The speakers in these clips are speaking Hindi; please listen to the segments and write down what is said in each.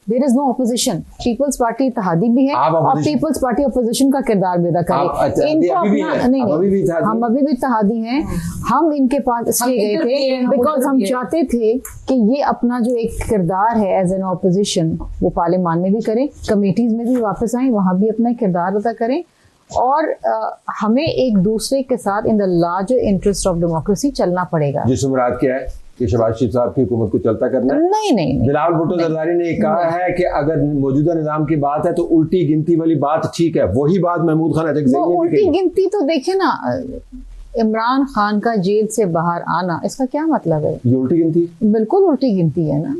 There is no opposition. People's party इत्तेहादी भी है और पीपल्स पार्टी ऑपोजिशन का किरदार भी अदा करे। इनको अपना नहीं, हम अभी भी इत्तेहादी हैं। हम इनके पास इसलिए गए थे बिकॉज हम चाहते थे कि ये अपना जो एक किरदार है एज एन ऑपोजिशन वो पार्लियामान में भी करें, कमेटीज में भी वापस आए, वहाँ भी अपना किरदार अदा करें और हमें एक दूसरे के साथ in the larger interest of democracy चलना पड़ेगा। जिस मुराद क्या है कि शहबाज शरीफ साहब की हुकूमत को चलता करना है? नहीं। बिलावल भुट्टो जरदारी ने कहा है कि अगर मौजूदा निजाम की बात है तो उल्टी गिनती वाली बात ठीक है, वही बात महमूद खान अजहर ने उल्टी गिनती तो देखे ना, इमरान खान का जेल से बाहर आना इसका क्या मतलब है? ये उल्टी गिनती, बिल्कुल उल्टी गिनती है ना।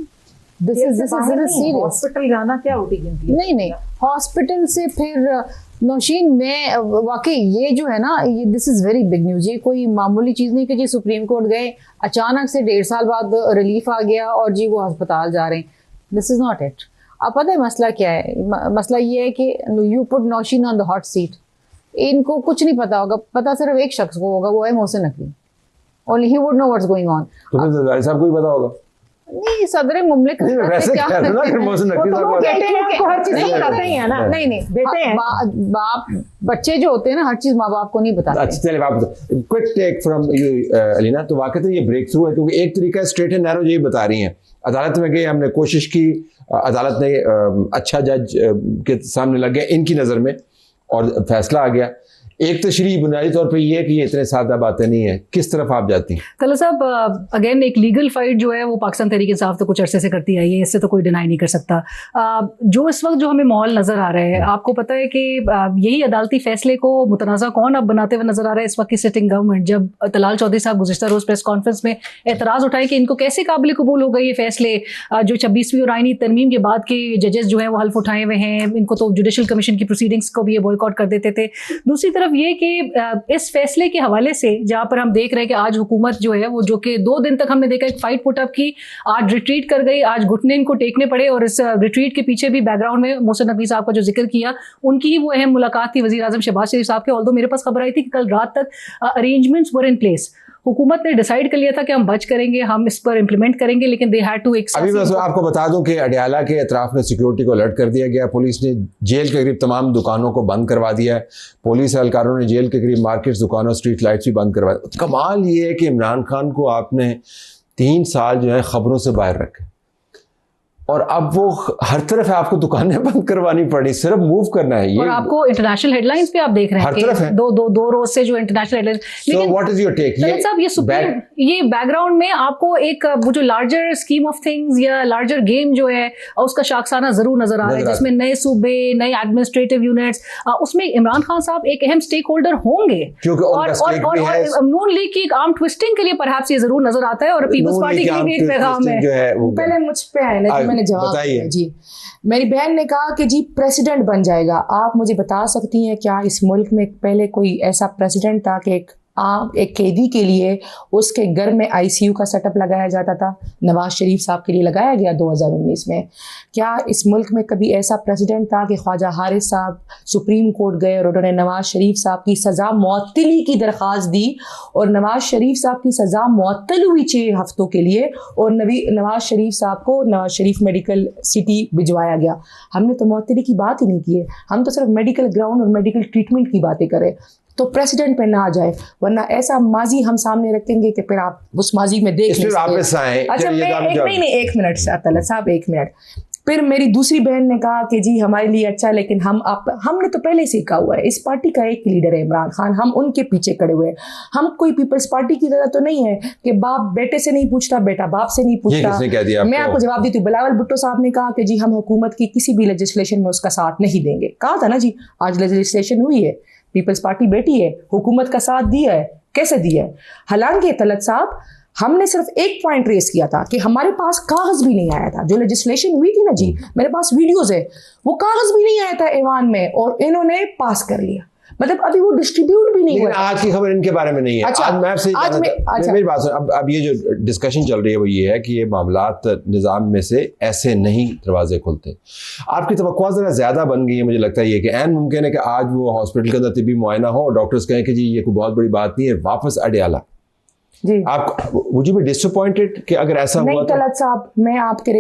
This is serious. हॉस्पिटल जाना क्या उल्टी गिनती है? नहीं, हॉस्पिटल से फिर नौशीन में वाकई ये जो है ना, ये this is very big news. ये कोई मामूली चीज नहीं कि जी सुप्रीम कोर्ट गए, अचानक से 1.5 साल बाद रिलीफ आ गया और जी वो अस्पताल जा रहे हैं। This is not it. अब पता है मसला क्या है? मसला ये है कि you put Naushin on the hot seat. इनको कुछ नहीं पता होगा, पता सिर्फ एक शख्स को होगा, वो है Mohsin Naqvi. Only he would know what's going on. तो फिर जरदारी साहब को ही पता होगा? नहीं, सदर मुमलिक वैसे क्या है ना, फिर मोहसिन नकवी साहब को हर चीज नहीं बताते ही है ना। नहीं बेटे हैं, बाप बच्चे जो होते हैं ना, हर चीज माँ बाप को नहीं बताते। अच्छा चलिए आप quick take from you Alina. तो वाकई ये ब्रेक थ्रू है क्योंकि एक तरीका स्ट्रेट एंड नैरो यही बता रही हैं। अदालत में गए, हमने कोशिश की, अदालत ने अच्छा जज के सामने लग गया इनकी नज़र में और फैसला आ गया। एक तशरीह बुनियादी तौर पे ये है कि ये इतने सादा बातें नहीं है। किस तरफ आप जाती हैं? तलत साहब, अगेन एक लीगल फाइट जो है वो पाकिस्तान तहरीक इंसाफ तो कुछ अरसे से करती आई है, इससे तो कोई डिनाई नहीं कर सकता। जो इस वक्त जो हमें माहौल नज़र आ रहा है, आपको पता है कि यही अदालती फैसले को मुतनाज़ा कौन अब बनाते हुए नजर आ रहा है इस वक्त की सिटिंग गवर्नमेंट। जब तलाल चौधरी साहब गुज़िश्ता रोज़ प्रेस कॉन्फ्रेंस में एतराज़ उठाए कि इनको कैसे काबिल कबूल हो गए ये फैसले जो 26वीं और आईनी तरमीम के बाद के जजेस जो हैं वो हल्फ उठाए हुए हैं, इनको तो जुडिशल कमीशन की प्रोसीडिंग्स को भी ये बॉयकॉट कर देते थे। दूसरी तरफ ये कि इस फैसले के हवाले से जहां पर हम देख रहे हैं कि आज हुकूमत जो है वो, जो कि 2 दिन तक हमने देखा एक फाइट पुट अप की, आज रिट्रीट कर गई, आज घुटने इनको टेकने पड़े और इस रिट्रीट के पीछे भी बैकग्राउंड में मोहसिन नकवी साहब का जो जिक्र किया, उनकी ही वो अहम मुलाकात थी वज़ीर आज़म शहबाज शरीफ साहब के। ऑल्दो मेरे पास खबर आई थी कि कल रात तक अरेंजमेंट्स वर इन प्लेस। हुकूमत ने डिसाइड कर लिया था कि हम बच करेंगे, हम इस पर इम्प्लीमेंट करेंगे, लेकिन दे हैड टू एक अभी बस आपको बता दूं कि अडियाला के अतराफ में सिक्योरिटी को अलर्ट कर दिया गया। पुलिस ने जेल के करीब तमाम दुकानों को बंद करवा दिया है। पुलिस एहलकारों ने जेल के करीब मार्केट्स, दुकानों, स्ट्रीट लाइट्स भी बंद करवा दी। कमाल ये है कि इमरान खान को आपने 3 साल जो है खबरों से बाहर रखे और अब वो हर तरफ है, आपको दुकानें बंद करवानी पड़ी, सिर्फ मूव करना है। ये और आपको इंटरनेशनल हेडलाइंस पे आप देख रहे हैं हर तरफ है। दो रोज से जो इंटरनेशनल हेडलाइंस। लेकिन व्हाट इज योर टेक? ये बैकग्राउंड में आपको एक वो जो लार्जर स्कीम ऑफ थिंग्स या लार्जर गेम जो है उसका शाखसाना जरूर नजर आ रहा है, जिसमें नए सूबे, नए एडमिनिस्ट्रेटिव यूनिट्स, उसमें इमरान खान साहब एक अहम स्टेक होल्डर होंगे और नून लीग की आर्म ट्विस्टिंग के लिए परहैप्स ये जरूर नजर आता है और पीपल्स पार्टी के लिए भी एक पैगाम है। पहले मुझ पे है ना, जवाब जी। मेरी बहन ने कहा कि जी प्रेसिडेंट बन जाएगा। आप मुझे बता सकती हैं क्या इस मुल्क में पहले कोई ऐसा प्रेसिडेंट था कि एक कैदी के लिए उसके घर में आईसीयू का सेटअप लगाया जाता था? नवाज शरीफ साहब के लिए लगाया गया 2019 में। क्या इस मुल्क में कभी ऐसा प्रेसिडेंट था कि ख्वाजा हारिस साहब सुप्रीम कोर्ट गए और उन्होंने नवाज शरीफ साहब की सज़ा मुअत्तली की दरख्वास्त दी और नवाज शरीफ साहब की सज़ा मुअत्तल हुई 6 हफ्तों के लिए और नवाज शरीफ साहब को नवाज शरीफ मेडिकल सिटी भिजवाया गया? हमने तो मुअत्तली की बात ही नहीं की है, हम तो सिर्फ मेडिकल ग्राउंड और मेडिकल ट्रीटमेंट की बातें करें। तो प्रेसिडेंट पे ना आ जाए, वरना ऐसा माजी हम सामने रखेंगे कि फिर आप उस माजी में देख लें। अच्छा नहीं 1 मिनट तलत साहब, 1 मिनट। फिर मेरी दूसरी बहन ने कहा कि जी हमारे लिए अच्छा, लेकिन हमने तो पहले से कहा हुआ है इस पार्टी का एक लीडर है इमरान खान, हम उनके पीछे खड़े हुए हैं। हम कोई पीपल्स पार्टी की तरह तो नहीं है कि बाप बेटे से नहीं पूछता, बेटा बाप से नहीं पूछता। मैं आपको जवाब देती हूँ। बिलावल भुट्टो साहब ने कहा कि जी हम हुकूमत की किसी भी लेजिस्लेशन में उसका साथ नहीं देंगे। कहा था ना जी, आज लेजिस्लेशन हुई है, पीपल्स पार्टी बैठी है, हुकूमत का साथ दिया है। कैसे दिया है? हालांकि तलत साहब हमने सिर्फ एक पॉइंट रेस किया था कि हमारे पास कागज भी नहीं आया था। जो लेजिस्लेशन हुई थी ना जी, मेरे पास वीडियोस है, वो कागज भी नहीं आया था ऐवान में और इन्होंने पास कर लिया। मतलब अभी वो डिस्ट्रीब्यूट भी नहीं हुआ। आज की खबर इनके बारे में नहीं है। अच्छा, आज मैं आपसे मेरी बात सुन। अब ये जो डिस्कशन चल रही है वो ये है कि ये मामलात निज़ाम में से ऐसे नहीं दरवाजे खुलते। आपकी तवक्कुआ ज़रा ज़्यादा बन गई है। मुझे लगता है ये कि ऐन मुमकिन है कि आज वो हॉस्पिटल के अंदर तिब्बी मुआयना हो और डॉक्टर्स कहें कि जी ये कोई बहुत बड़ी बात नहीं है, वापस अडियाला। जी। आप वुड यू बी डिसअपॉइंटेड कि अगर ऐसा हुआ नहीं तलत साहब, मैं आपके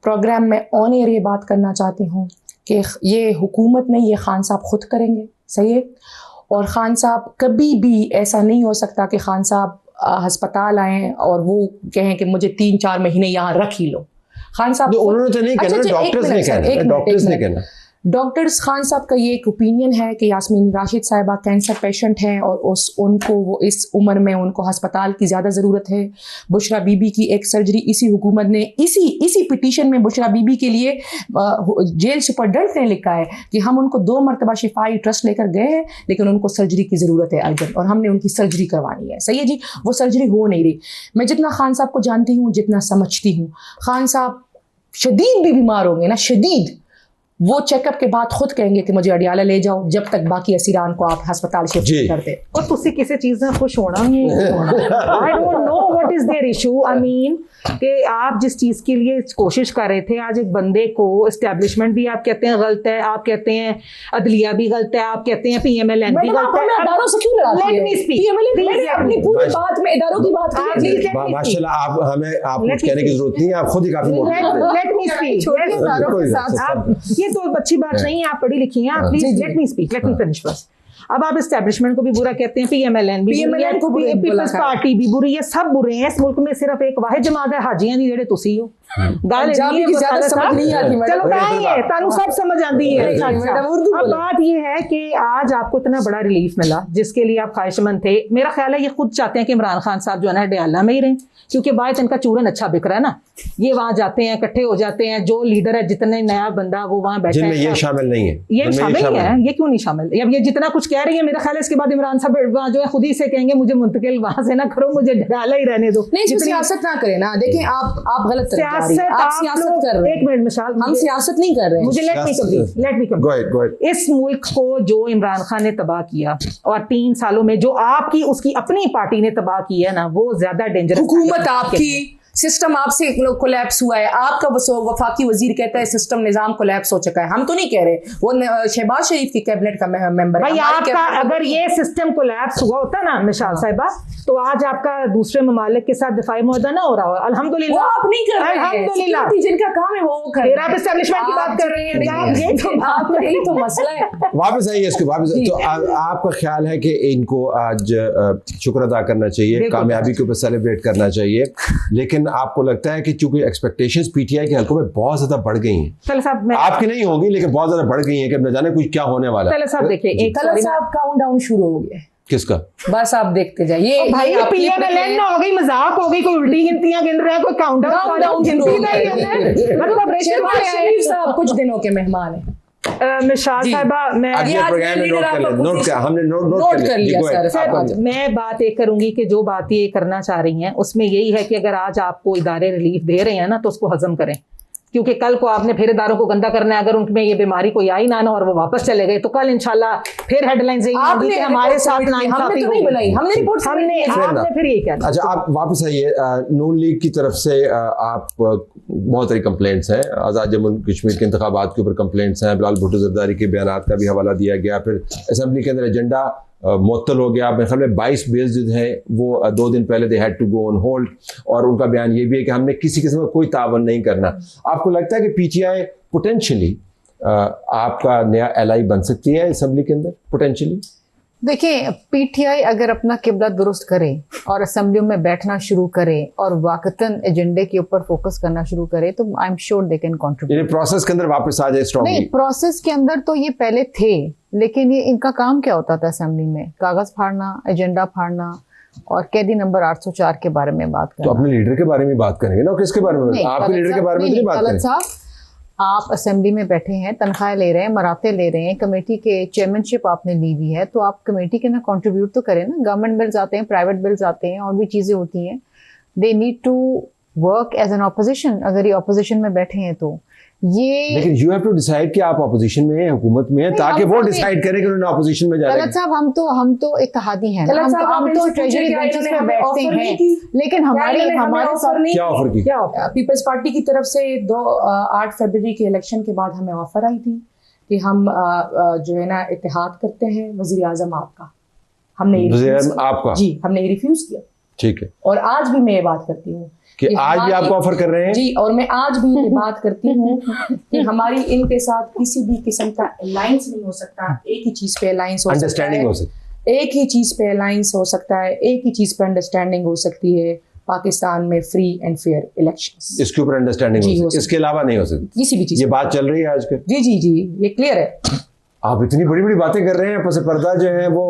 प्रोग्राम में ऑन एयर ये बात करना चाहती हूँ कि ये हुकूमत नहीं, ये खान साहब खुद करेंगे, सही है। और खान साहब कभी भी ऐसा नहीं हो सकता कि खान साहब अस्पताल आएँ और वो कहें कि मुझे 3-4 महीने यहाँ रख ही लो। खान साहब उन्होंने तो नहीं कहना, डॉक्टर्स ने कहना, डॉक्टर्स ने कहना। डॉक्टर्स खान साहब का ये एक ओपिनियन है कि यास्मीन राशिद साहिबा कैंसर पेशेंट हैं और उनको वो इस उम्र में उनको अस्पताल की ज़्यादा ज़रूरत है। बुशरा बीबी की एक सर्जरी इसी हुकूमत ने इसी पिटीशन में बुशरा बीबी के लिए जेल सुपरडेंट ने लिखा है कि हम उनको 2 मरतबा शिफाई ट्रस्ट लेकर गए हैं, लेकिन उनको सर्जरी की ज़रूरत है अर्जेंट और हमने उनकी सर्जरी करवानी है, सही है जी। वो सर्जरी हो नहीं रही। मैं जितना खान साहब को जानती हूँ, जितना समझती हूँ, खान साहब शदीद भी बीमार होंगे ना, शदीद, वो चेकअप के बाद खुद कहेंगे कि मुझे अडियाला ले जाओ, जब तक बाकी असीरान को आप अस्पताल शिफ्ट करते। और तुसी किसी चीज में खुश होना ही I don't know what is there issue. I mean कि आप जिस चीज के लिए कोशिश कर रहे थे, आज एक बंदे को एस्टेब्लिशमेंट भी आप कहते हैं गलत है, आप कहते हैं अदलिया भी गलत है, आप कहते हैं PMLN भी गलत है। इदारों से क्यों लड़ाते हैं? लेट मी स्पीक, मैंने अपनी पूरी बात में इदारों की बात की है। माशाल्लाह, आप हमें कुछ कहने की जरूरत नहीं है, आप खुद ही काफी लेट मी स्पीक। ये तो अच्छी बात नहीं है, आप पढ़ी लिखी हैं, आप please let me speak, let me finish first. अब आप एस्टैब्लिशमेंट को भी बुरा कहते हैं, PMLN को भी, पीपल्स पार्टी भी बुरी है, सब बुरे हैं। इस मुल्क में सिर्फ एक वाहिद जमात है हाजियां दी, जेड़े तुसी हो। गल की ज़्यादा समझ नहीं आती, चलो है तानू सब समझ आती है। अब बात ये है कि आज आपको इतना बड़ा रिलीफ मिला जिसके लिए आप ख्वाहिशमंद थे। मेरा ख्याल है ये खुद चाहते हैं कि इमरान खान साहब जो है ना अडियाला में ही रहें, क्योंकि बायत इनका चूरन अच्छा बिक रहा है ना। ये वहां जाते हैं, इकट्ठे हो जाते हैं, जो लीडर है जितने नया बंदा वो वहां बैठा है, ये शामिल नहीं है, ये शामिल है। ये क्यों नहीं शामिल? अब ये जितना कुछ कह रही है, मेरा ख्याल है इसके बाद इमरान साहब जो है खुद ही से कहेंगे मुझे मुंतकिल वहां से ना करो, मुझे अडियाला ही रहने दो। नहीं, सियासत ना करें ना। देखें आप गलत सियासत कर रहे हैं। एक मिनट मिसाल, हम सियासत नहीं कर रहे हैं। मुझे लेट मी कंप्लीट। इस मुल्क को जो इमरान खान ने तबाह किया और 3 सालों में जो आपकी उसकी अपनी पार्टी ने तबाह किया ना, वो ज्यादा डेंजरस। हुकूमत आपकी, सिस्टम आपसे कोलैप्स हुआ है। आपका वफाकी वजीर कहता है सिस्टम निजाम कोलैप्स हो चुका है। हम तो नहीं कह रहे, वो शहबाज शरीफ की कैबिनेट का मेंबर है। भाई आपका अगर ये सिस्टम कोलैप्स हुआ होता ना मिसाल साहिबा, तो आज आपका दूसरे ममालिक के साथ दिफाई मुआहदा ना हो रहा हो। अल्हम्दुलिल्लाह आप नहीं कर रहे हैं, अल्हम्दुलिल्लाह जिनका काम है वो कर रहे हैं। आप एस्टैब्लिशमेंट की बात कर रहे हैं, यही तो मसला है। वापस आइए इसके वापस। तो आपका ख्याल है कि इनको आज शुक्र अदा करना चाहिए, कामयाबी के ऊपर सेलिब्रेट करना चाहिए, लेकिन आपको लगता है कि चूंकि एक्सपेक्टेशंस पीटीआई के हलकों में बहुत ज्यादा बढ़ गई हैं, आपकी नहीं होगी लेकिन बहुत ज्यादा बढ़ गई हैं कि न जाने कुछ क्या होने वाला है। साहब देखिए, काउंट डाउन शुरू हो गया। किसका? बस आप देखते जाइए। भाई PMLN हो गई, मजाक हो गई, कोई उल्टी गिनतियां गिन रहे हैं, कोई काउंट डाउन साहब कुछ दिनों के मेहमान हैं। मिशाल साहिबा, मैं बात एक करूंगी कि जो बात ये करना चाह रही हैं उसमें यही है कि अगर आज आपको इदारे रिलीफ दे रहे हैं ना, तो उसको हजम करें, क्योंकि कल को आपने फिर इदारों को गंदा करना है। अगर उनमें ये बीमारी कोई आई ना और वो वापस चले गए, तो कल इंशाल्लाह फिर हेडलाइंस यही हमारे साथ नाइंसाफी नहीं बनाई, हमने रिपोर्ट आपने फिर ये क्या। अच्छा, आप वापस आइए। नून लीग की तरफ से आप बहुत सारी कंप्लेंट्स हैं। आज़ाद जम्मू कश्मीर के इंतखाबात के ऊपर कंप्लेंट्स हैं, बिलाल भुट्टो जरदारी के बयान का भी हवाला दिया गया, फिर असेंबली के अंदर एजेंडा मुअत्तल हो गया। मेरे ख्याल में 22 बिल्स जो हैं वो 2 दिन पहले they had to go on hold, और उनका बयान ये भी है कि हमने किसी किस्म का कोई तावन नहीं करना। आपको लगता है कि पीटीआई पोटेंशियली आपका नया एलाई बन सकती है असेंबली के अंदर पोटेंशियली? देखिए, पीटीआई अगर अपना किबला दुरुस्त करे और असेंबलियों में बैठना शुरू करे और वाकतन एजेंडे के ऊपर फोकस करना शुरू करे, तो I am sure they can contribute. Process के अंदर वापस आ जाए स्ट्रांगली? नहीं, प्रोसेस के अंदर तो ये पहले थे, लेकिन ये इनका काम क्या होता था असेंबली में? कागज फाड़ना, एजेंडा फाड़ना और कैदी नंबर 804 के बारे में बात करना। तो अपने लीडर के बारे में बात करेंगे ना, किसके बारे में? आपके लीडर के बारे में नहीं बात करेंगे। आप असेंबली में बैठे हैं, तनख्वाह ले रहे हैं, मराते ले रहे हैं, कमेटी के चेयरमैनशिप आपने ली हुई है, तो आप कमेटी के ना कंट्रीब्यूट तो करें ना। गवर्नमेंट बिल्स आते हैं, प्राइवेट बिल्स आते हैं, और भी चीजें होती हैं। They need to work as an opposition. अगर ये ऑपोजिशन में बैठे हैं तो ये, लेकिन यू हैव टू डिसाइड कि आप ऑपोजिशन में हैं, हुकूमत में हैं, ताकि वो डिसाइड करें कि उन्होंने ऑपोजिशन में जाना है। गलत साहब, हम तो इत्तेहादी हैं, हम तो ट्रेजरी बेंचेस पे बैठते हैं, लेकिन हमारे साथ क्या ऑफर की? पीपल्स पार्टी की तरफ से 8 फरवरी के इलेक्शन के बाद हमें ऑफर आई थी कि हम जो है ना इत्तेहाद करते हैं वजीर आजम आपका। हमने आपका जी, हमने रिफ्यूज किया। ठीक है। और आज भी मैं ये बात करती हूँ कि आज भी आपको ऑफर कर रहे हैं जी, और मैं आज भी ये बात करती हूँ कि हमारी इनके साथ किसी भी किस्म का अलायंस नहीं हो सकता। एक ही चीज पे अलायंस हो सकता है, अंडरस्टैंडिंग हो सकती एक ही चीज पे अलायंस हो सकता है, एक ही चीज पे अंडरस्टैंडिंग हो सकती है, पाकिस्तान में फ्री एंड फेयर इलेक्शंस। इसके ऊपर अंडरस्टैंडिंग हो सकती, इसके अलावा नहीं हो सकती किसी भी चीज। ये बात चल रही है आजकल। जी जी जी, ये क्लियर है। आप इतनी बड़ी बड़ी बातें कर रहे हैं, पस पर्दा जो है वो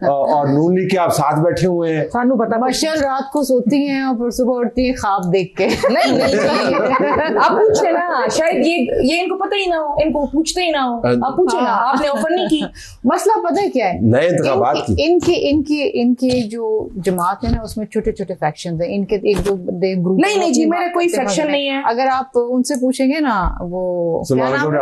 और नून लीग के आप साथ बैठे हुए हैं। सानू पता मशर रात को सोती हैं और फिर सुबह उठती है ख्वाब देख के। नहीं नहीं, आप पूछे ना, शायद ये इनको पता ही ना हो, इनको पूछते ही ना हो। आप पूछे ना, आपने ऑफर नहीं की। मसला पता है क्या है, नए इंतखाबात की इनकी जो जमात है ना उसमें छोटे छोटे फैक्शन है इनके, एक दो ग्रुप। नहीं जी, मेरा कोई फैक्शन नहीं है। अगर आप उनसे पूछेंगे ना, वो सलमान अकबर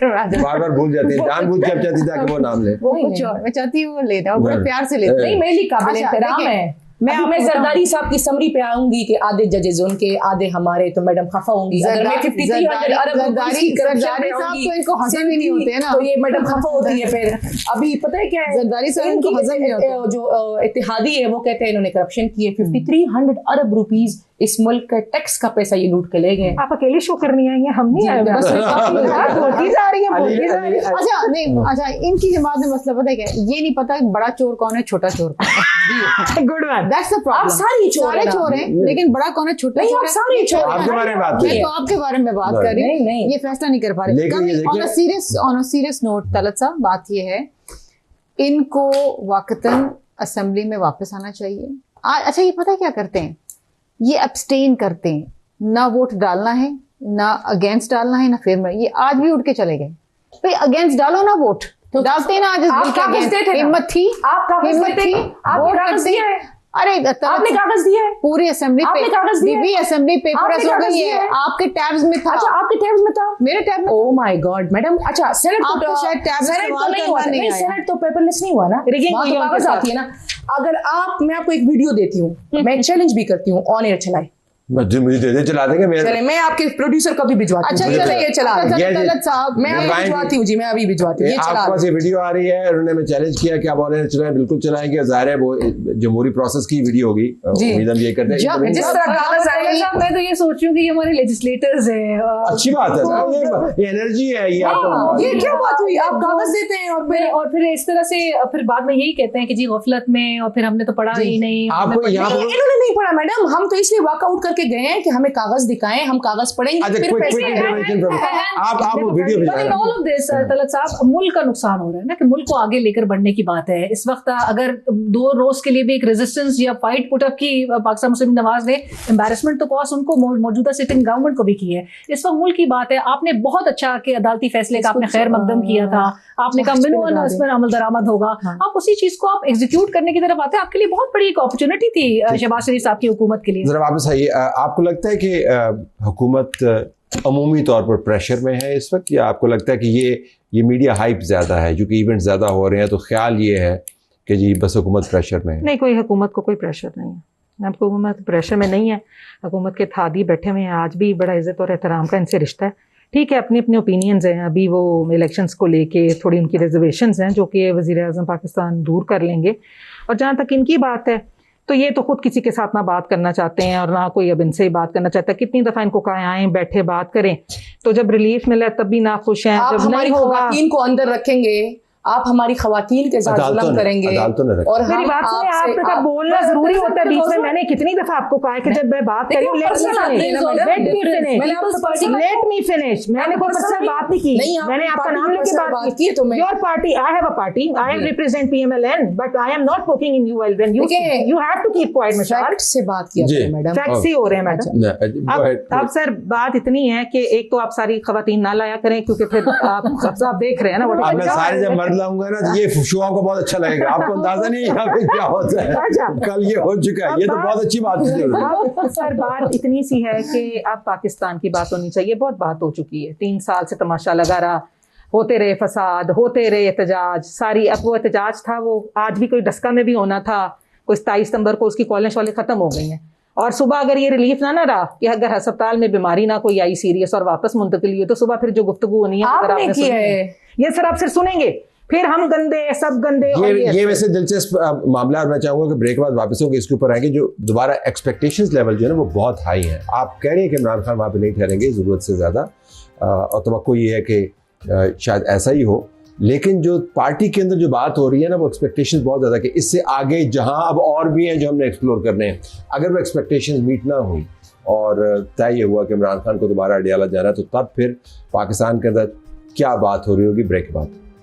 राजा बार भूल जाते हैं, जानबूझ के आप चाहती था कि वो नाम ले। वो कुछ और, मैं चाहती हूँ वो लेना, वो बड़े प्यार से लेते। नहीं, मेरे लिए काबिल एहतराम है। मैं जरदारी साहब की समरी पे आऊंगी कि आधे जजेस उनके आधे हमारे, तो मैडम खफा होंगी। अगर मैं 5300 अरब जरदारी साहब तो इनको हजम ही नहीं होते हैं ना, तो ये मैडम खफा होती है। फिर अभी पता है क्या है, जरदारी साहब इनको हजम नहीं होते। जो इत्तेहादी है वो कहते हैं इन्होंने करप्शन की है। 5300 अरब रुपीज इस मुल्क का टैक्स का पैसा ये लूट के ले गए। आप अकेले शो करनी आई हैं, हम नहीं आए। बस बोलती जा रही है। अच्छा नहीं, अच्छा इनकी जमात में मसला पता है क्या, ये नहीं पता बड़ा चोर कौन है, छोटा चोर कौन है। Good one, that's the problem. सारे चोर हैं, लेकिन बड़ा कौन है, छोटा नहीं, चोर आप सारे चोर हैं। आपके बारे में बात मैं तो आपके बारे में बात कर रही हूँ, ये फैसला नहीं कर पा रहे। On a serious note Talat साहब, बात ये है इनको वाकतन असेंबली में वापस आना चाहिए। अच्छा ये पता है क्या करते हैं, ये अब्सटेन करते हैं, ना वोट डालना है, ना अगेंस्ट डालना है, ना फिर ये आज भी उठ के चले गए। भाई अगेंस्ट डालो ना, वोट तो डालते ना। आज हिम्मत थी, वोट करते। अरे आपने कागज दिया है, पूरी असेंबली पे असेंबली पेपर हो गई है, आपके टैब्स में था। अच्छा आपके टैब्स में था, मेरे टैब में। Oh my God madam. अच्छा सेनेट आपको शायद टैब तो नहीं हुआ, नहीं सेनेट तो पेपरलेस नहीं हुआ ना, कागज आती है ना। अगर आप, मैं आपको एक वीडियो देती हूँ, मैं चैलेंज भी करती हूँ, ऑन एयर चलाए। मुझे दे दे, चला देंगे। चले, मैं आपके प्रोड्यूसर को भी भिजवाती हूँ। अच्छा ये चला तलत साहब, मैं अभी भिजवाती हूँ जी, मैं अभी भिजवाती हूँ। ये चला, आपके पास ये वीडियो आ रही है, उन्होंने चैलेंज किया कि आप ऑन एयर चलाएं, बिल्कुल चलाएंगे। जाहिर है वो जमहूरी प्रोसेस की वीडियो होगी, उम्मीद हम ये करते हैं। जिस तरह कागज आएगा, मैं तो ये सोच रही हूँ कि हमारे लेजिस्लेटर्स हैं, अच्छी बात है, ये एनर्जी है, ये आपको। ये क्या बात हुई, आप कागज देते हैं और फिर इस तरह से फिर बाद में यही कहते हैं कि जी गफलत में, और फिर हमने तो पढ़ा ही नहीं। आपको इन्होंने नहीं पढ़ा मैडम, हम तो इसलिए वॉकआउट करके गए हैं कि हमें कागज दिखाएं, हम कागज पढ़ेंगे। आप video all of this Talat साहब, मुल्क का नुकसान हो रहा है ना, कि मुल्क को आगे लेकर बढ़ने की बात है इस वक्त। अगर 2 रोज के लिए भी एक रेजिस्टेंस या फाइट पुटअप की पाकिस्तान मुस्लिम नवाज ने, एम्बैरेसमेंट तो कॉस उनको मौजूदा सिटिंग गवर्नमेंट को भी की है। इस वक्त मुल्क की बात है, आपने बहुत अच्छा कि अदालती फैसले का आपने खैर मकदम किया था, आपने कहा मिनोन इस पर अमल दरामद होगा, आप उसी चीज को आप एग्जीक्यूट करने की तरफ आते हैं। आपके लिए बहुत बड़ी एक अपॉर्चुनिटी थी शहबाज शरीफ साहब की हुकूमत के लिए। जरा वापस आइए, आपको लगता है कि हुकूमत अमूमी तौर पर प्रेशर में है इस वक्त, या आपको लगता है कि ये मीडिया हाइप ज़्यादा है, क्योंकि इवेंट ज़्यादा हो रहे हैं, तो ख्याल ये है कि जी बस हुकूमत प्रेशर में है? नहीं, कोई हुकूमत को कोई प्रेशर नहीं है, हुकूमत प्रेशर में नहीं है। हुकूमत के थादी बैठे हुए हैं, आज भी बड़ा इज़्ज़त और एहतराम का इनसे रिश्ता है। ठीक है, अपनी अपनी ओपिनियंस हैं, अभी वो इलेक्शंस को लेके थोड़ी उनकी रिजर्वेशंस हैं जो कि वज़ीर आज़म पाकिस्तान दूर कर लेंगे। और जहाँ तक इनकी बात है, तो ये तो खुद किसी के साथ ना बात करना चाहते हैं और ना कोई अब इनसे ही बात करना चाहता है। कितनी दफ़ा इनको कहा आए बैठे बात करें, तो जब रिलीफ मिला तब भी ना खुश हैं। जब हमारी खवातीन को अंदर रखेंगे, आप हमारी खवातीन के साथ जुल्म करेंगे। और मेरी बात सुनिए, आपका बोलना जरूरी होता है बीच में। मैंने कितनी दफा आपको कहा है कि जब मैं बात करी, लेट मी फिनिश। मैंने कोई पर्सनल बात नहीं की, मैंने आपका नाम लेके बात की। Your party, I have a party, I am represent PMLN, but I am not talking in you when you have to keep quiet. Fact से बात किया मैडम, फैक्ट्स ही हो रहे हैं मैडम। अब सर बात इतनी है कि एक तो आप सारी खवातीन ना लाया करें, क्योंकि फिर आप देख रहे हैं ना सारे जब मर्द लाऊंगा ना, ये शो आपको बहुत अच्छा लगेगा। आपको अंदाजा नहीं यहाँ पे क्या होता है, कल ये हो चुका है, ये तो बहुत अच्छी बात है। सर बात इतनी सी है कि अब पाकिस्तान की बात होनी चाहिए। बहुत बात हो चुकी है, 3 साल से तमाशा लगा रहा, होते रहे फसाद, होते रहे एहतजाज सारी। अब वो एहतजाज था, वो आज भी कोई डस्का में भी होना था, कोई 27 सितंबर को उसकी कॉलेज वाले खत्म हो गई हैं। और सुबह अगर ये रिलीफ ना रहा कि अगर अस्पताल में बीमारी ना कोई आई सीरियस और वापस मुंतकिल हुई, तो सुबह फिर जो गुफ्तगू होनी है, अगर आपने सुनी है, ये सर आप सिर्फ सुनेंगे फिर हम गंदे, सब गंदे। ये वैसे दिलचस्प मामला, और मैं चाहूंगा कि ब्रेक के बाद वापस होकर इसके ऊपर आएंगे। जो दोबारा एक्सपेक्टेशंस लेवल जो है ना वो बहुत हाई है। आप कह रहे हैं कि इमरान खान वहाँ पे नहीं ठहरेंगे ज़रूरत से ज़्यादा, और तवक्को ये है कि शायद ऐसा ही हो, लेकिन जो पार्टी के अंदर जो बात हो रही है ना वो एक्सपेक्टेशंस बहुत ज़्यादा कि इससे आगे जहाँ अब और भी हैं जो हमने एक्सप्लोर करने हैं, अगर वो एक्सपेक्टेशंस मीट ना हुई और तय ये हुआ कि इमरान खान को दोबारा अडियाला जाना है, तो तब फिर पाकिस्तान के अंदर क्या बात हो रही होगी। ब्रेक के बाद।